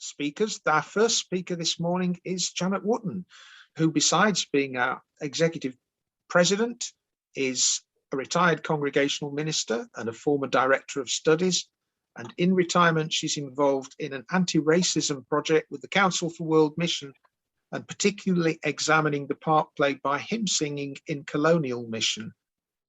speakers. Our first speaker this morning is Janet Wootton, who, besides being our executive president, is a retired congregational minister and a former director of studies. And in retirement, she's involved in an anti-racism project with the Council for World Mission, and particularly examining the part played by hymn singing in colonial mission.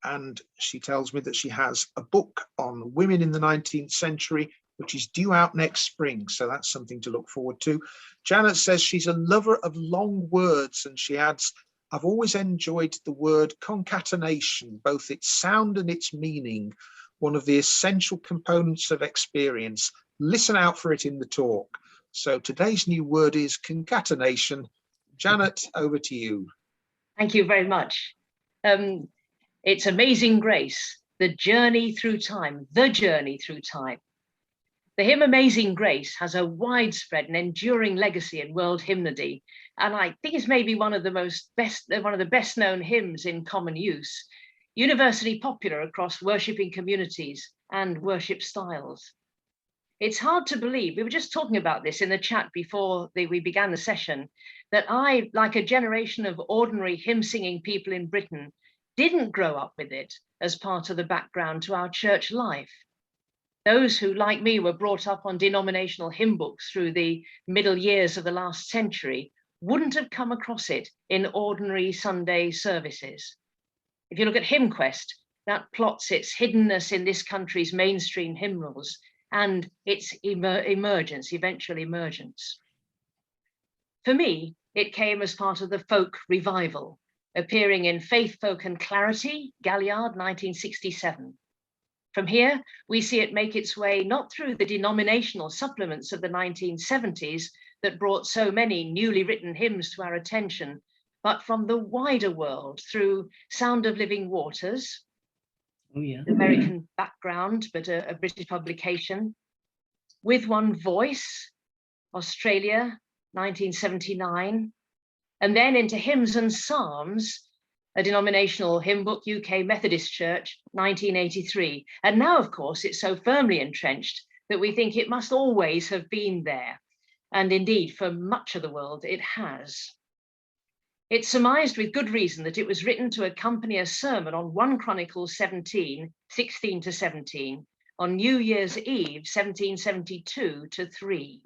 And she tells me that she has a book on women in the 19th century, which is due out next spring. So that's something to look forward to. Janet says she's a lover of long words, and she adds, I've always enjoyed the word concatenation, both its sound and its meaning, one of the essential components of experience. Listen out for it in the talk. So today's new word is concatenation. Janet, over to you. Thank you very much. It's Amazing Grace, the journey through time, the journey through time. The hymn Amazing Grace has a widespread and enduring legacy in world hymnody, and I think it's maybe one of the best known hymns in common use, universally popular across worshipping communities and worship styles. It's hard to believe, we were just talking about this in the chat before we began the session, that I, like a generation of ordinary hymn singing people in Britain, didn't grow up with it as part of the background to our church life. Those who, like me, were brought up on denominational hymn books through the middle years of the last century wouldn't have come across it in ordinary Sunday services. If you look at HymnQuest, that plots its hiddenness in this country's mainstream hymnals and its eventual emergence. For me, it came as part of the folk revival, appearing in Faith, Folk and Clarity, Galliard, 1967. From here, we see it make its way not through the denominational supplements of the 1970s that brought so many newly written hymns to our attention, but from the wider world through Sound of Living Waters, American background, but a British publication, With One Voice, Australia, 1979, and then into Hymns and Psalms, a denominational hymn book, UK Methodist Church, 1983. And now, of course, it's so firmly entrenched that we think it must always have been there. And indeed, for much of the world, it has. It's surmised with good reason that it was written to accompany a sermon on 1 Chronicles 17, 16 to 17, on New Year's Eve, 1772-3.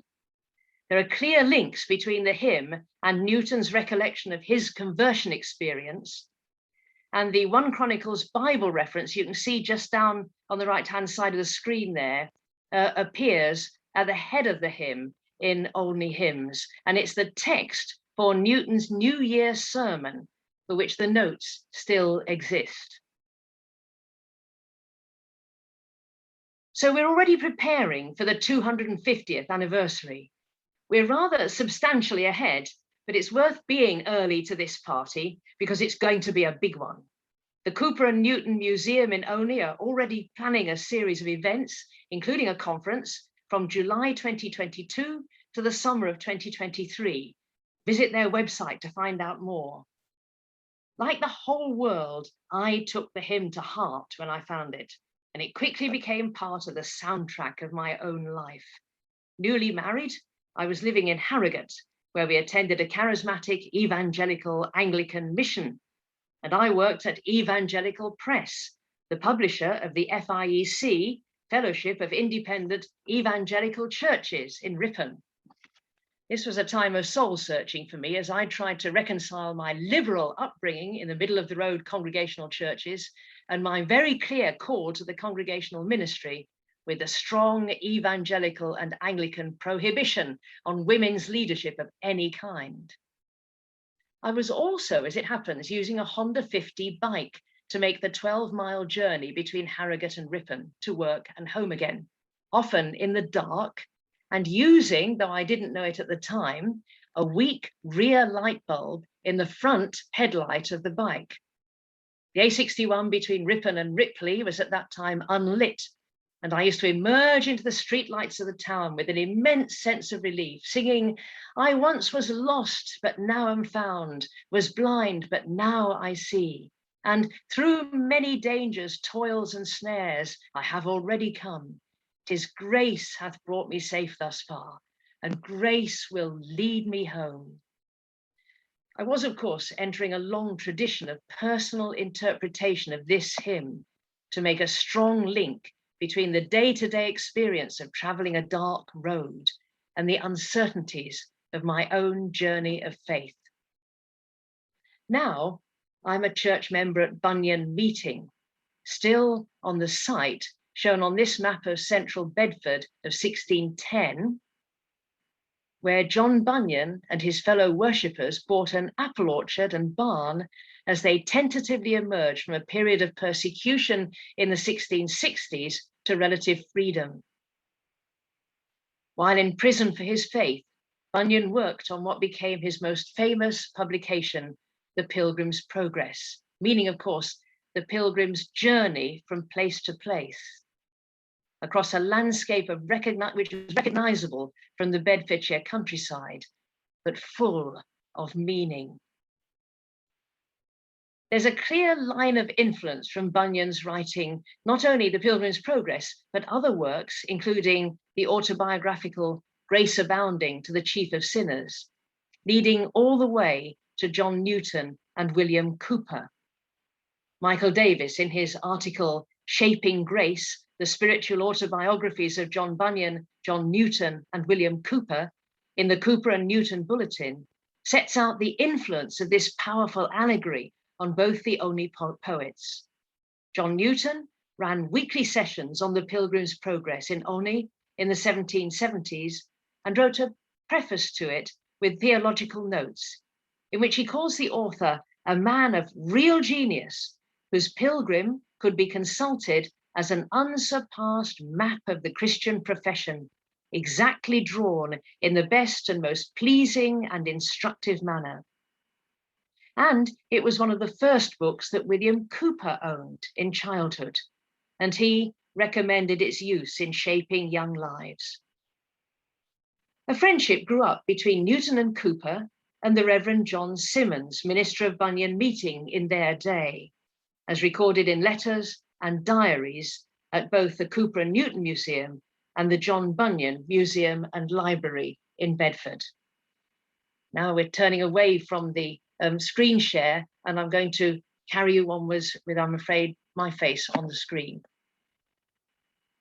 There are clear links between the hymn and Newton's recollection of his conversion experience. And the 1 Chronicles Bible reference, you can see just down on the right-hand side of the screen there, appears at the head of the hymn in Olney Hymns. And it's the text for Newton's New Year sermon, for which the notes still exist. So we're already preparing for the 250th anniversary. We're rather substantially ahead, but it's worth being early to this party because it's going to be a big one. The Cooper and Newton Museum in Olney are already planning a series of events, including a conference from July 2022 to the summer of 2023. Visit their website to find out more. Like the whole world, I took the hymn to heart when I found it, and it quickly became part of the soundtrack of my own life. Newly married, I was living in Harrogate, where we attended a charismatic evangelical Anglican mission. And I worked at Evangelical Press, the publisher of the FIEC, Fellowship of Independent Evangelical Churches in Ripon. This was a time of soul searching for me as I tried to reconcile my liberal upbringing in the middle of the road congregational churches and my very clear call to the congregational ministry with a strong evangelical and Anglican prohibition on women's leadership of any kind. I was also, as it happens, using a Honda 50 bike to make the 12-mile journey between Harrogate and Ripon to work and home again, often in the dark, and using, though I didn't know it at the time, a weak rear light bulb in the front headlight of the bike. The A61 between Ripon and Ripley was at that time unlit, and I used to emerge into the streetlights of the town with an immense sense of relief, singing, I once was lost, but now am found, was blind, but now I see. And through many dangers, toils and snares, I have already come. 'Tis grace hath brought me safe thus far. and grace will lead me home. I was, of course, entering a long tradition of personal interpretation of this hymn to make a strong link between the day-to-day experience of traveling a dark road and the uncertainties of my own journey of faith. Now, I'm a church member at Bunyan Meeting, still on the site shown on this map of central Bedford of 1610, where John Bunyan and his fellow worshippers bought an apple orchard and barn as they tentatively emerged from a period of persecution in the 1660s to relative freedom. While in prison for his faith, Bunyan worked on what became his most famous publication, The Pilgrim's Progress, meaning, of course, the pilgrim's journey from place to place, across a landscape which was recognizable from the Bedfordshire countryside, but full of meaning. There's a clear line of influence from Bunyan's writing, not only The Pilgrim's Progress, but other works, including the autobiographical Grace Abounding to the Chief of Sinners, leading all the way to John Newton and William Cowper. Michael Davis, in his article, Shaping Grace, the spiritual autobiographies of John Bunyan, John Newton, and William Cowper, in the Cowper and Newton Bulletin, sets out the influence of this powerful allegory on both the only poets. John Newton ran weekly sessions on the Pilgrim's Progress in Olney in the 1770s and wrote a preface to it with theological notes, in which he calls the author a man of real genius, whose pilgrim could be consulted as an unsurpassed map of the Christian profession, exactly drawn in the best and most pleasing and instructive manner. And it was one of the first books that William Cowper owned in childhood, and he recommended its use in shaping young lives. A friendship grew up between Newton and Cowper and the Reverend John Symonds, minister of Bunyan Meeting in their day, as recorded in letters and diaries at both the Cowper and Newton Museum and the John Bunyan Museum and Library in Bedford. Now we're turning away from the screen share, and I'm going to carry you onwards with, I'm afraid, my face on the screen.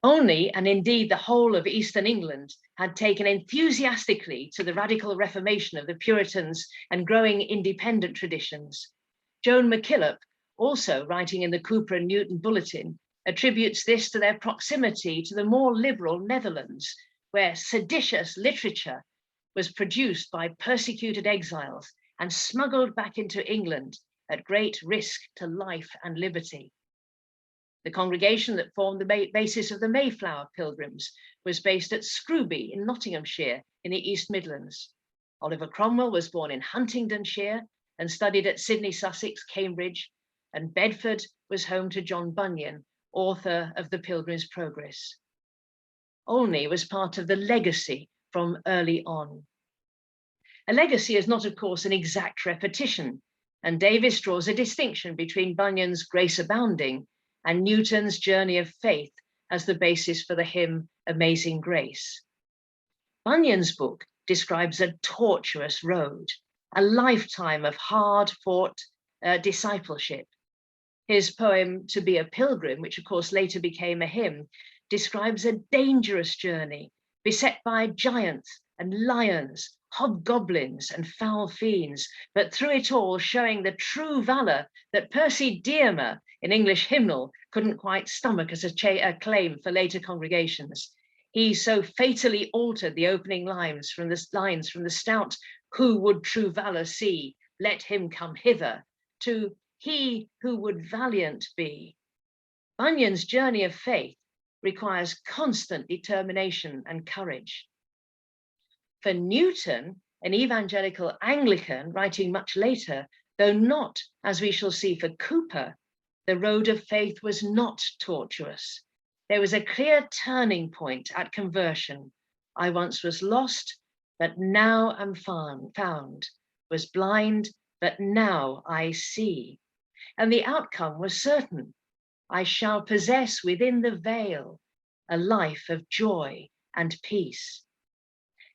Olney, and indeed the whole of Eastern England, had taken enthusiastically to the radical reformation of the Puritans and growing independent traditions. Joan McKillop, also writing in the Cowper and Newton Bulletin, attributes this to their proximity to the more liberal Netherlands, where seditious literature was produced by persecuted exiles and smuggled back into England at great risk to life and liberty. The congregation that formed the basis of the Mayflower Pilgrims was based at Scrooby in Nottinghamshire in the East Midlands. Oliver Cromwell was born in Huntingdonshire and studied at Sidney, Sussex, Cambridge, and Bedford was home to John Bunyan, author of The Pilgrim's Progress. Olney was part of the legacy from early on. A legacy is not, of course, an exact repetition, and Davis draws a distinction between Bunyan's Grace Abounding and Newton's Journey of Faith as the basis for the hymn Amazing Grace. Bunyan's book describes a tortuous road, a lifetime of hard-fought discipleship. His poem To Be a Pilgrim, which of course later became a hymn, describes a dangerous journey beset by giants and lions, hobgoblins and foul fiends, but through it all showing the true valor that Percy Dearmer in English hymnal couldn't quite stomach as a claim for later congregations. He so fatally altered the opening lines from the stout "Who would true valor see? Let him come hither," to "He who would valiant be." Bunyan's journey of faith requires constant determination and courage. For Newton, an evangelical Anglican writing much later, though not, as we shall see, for Cowper, the road of faith was not tortuous. There was a clear turning point at conversion. I once was lost, but now am found, was blind, but now I see. And the outcome was certain. I shall possess within the veil a life of joy and peace.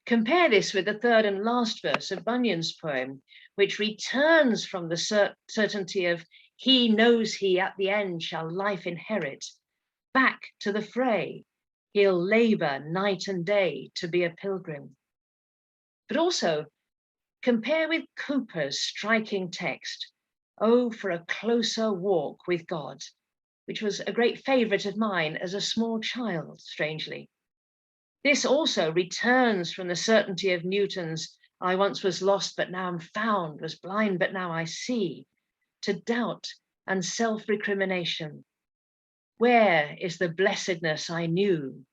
Compare this with the third and last verse of Bunyan's poem, which returns from the certainty of he knows he at the end shall life inherit, back to the fray. He'll labor night and day to be a pilgrim. But also compare with Cowper's striking text, "Oh, for a closer walk with God," which was a great favorite of mine as a small child, strangely. This also returns from the certainty of Newton's "I once was lost, but now am found, was blind, but now I see," to doubt and self-recrimination. Where is the blessedness I knew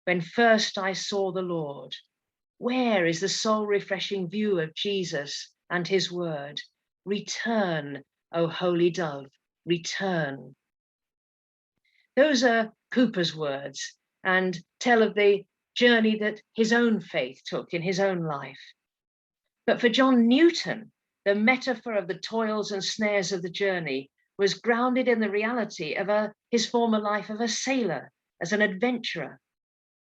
when first I saw the Lord? Where is the soul-refreshing view of Jesus and his word? Return, O holy dove, return. Those are Cowper's words and tell of the journey that his own faith took in his own life. But for John Newton, the metaphor of the toils and snares of the journey was grounded in the reality of his former life of a sailor, as an adventurer.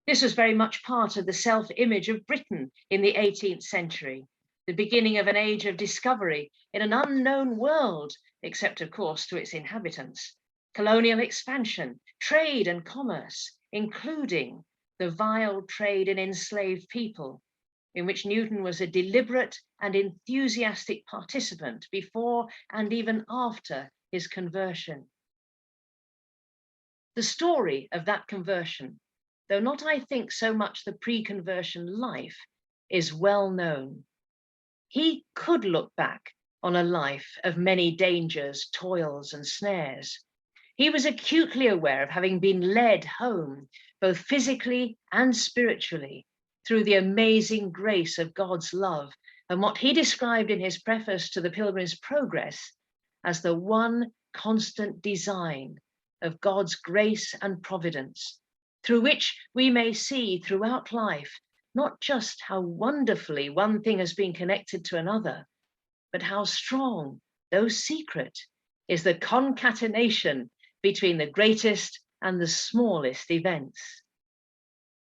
This was very much part of the self-image of Britain in the 18th century, the beginning of an age of discovery in an unknown world, except of course to its inhabitants, colonial expansion, trade and commerce, including the vile trade in enslaved people, in which Newton was a deliberate and enthusiastic participant before and even after his conversion. The story of that conversion, though not, I think, so much the pre-conversion life, is well known. He could look back on a life of many dangers, toils, and snares. He was acutely aware of having been led home, both physically and spiritually, through the amazing grace of God's love, and what he described in his preface to the Pilgrim's Progress as the one constant design of God's grace and providence, through which we may see throughout life not just how wonderfully one thing has been connected to another, but how strong, though secret, is the concatenation between the greatest and the smallest events.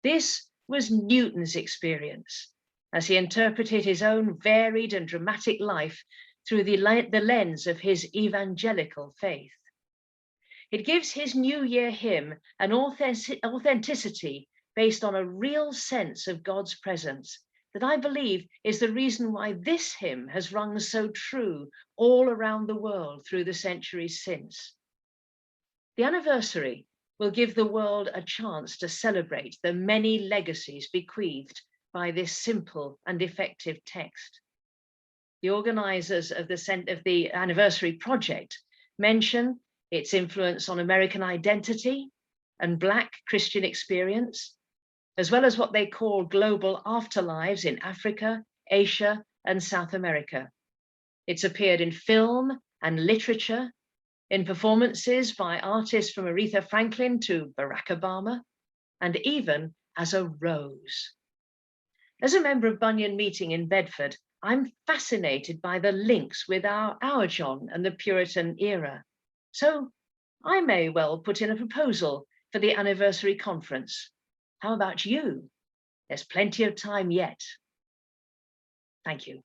This was Newton's experience as he interpreted his own varied and dramatic life through the lens of his evangelical faith. It gives his New Year hymn an authenticity based on a real sense of God's presence that I believe is the reason why this hymn has rung so true all around the world through the centuries since. The anniversary will give the world a chance to celebrate the many legacies bequeathed by this simple and effective text. The organizers of the anniversary project mention its influence on American identity and Black Christian experience, as well as what they call global afterlives in Africa, Asia, and South America. It's appeared in film and literature, in performances by artists from Aretha Franklin to Barack Obama, and even as a rose. As a member of Bunyan Meeting in Bedford, I'm fascinated by the links with our John and the Puritan era. So I may well put in a proposal for the anniversary conference. How about you? There's plenty of time yet. Thank you.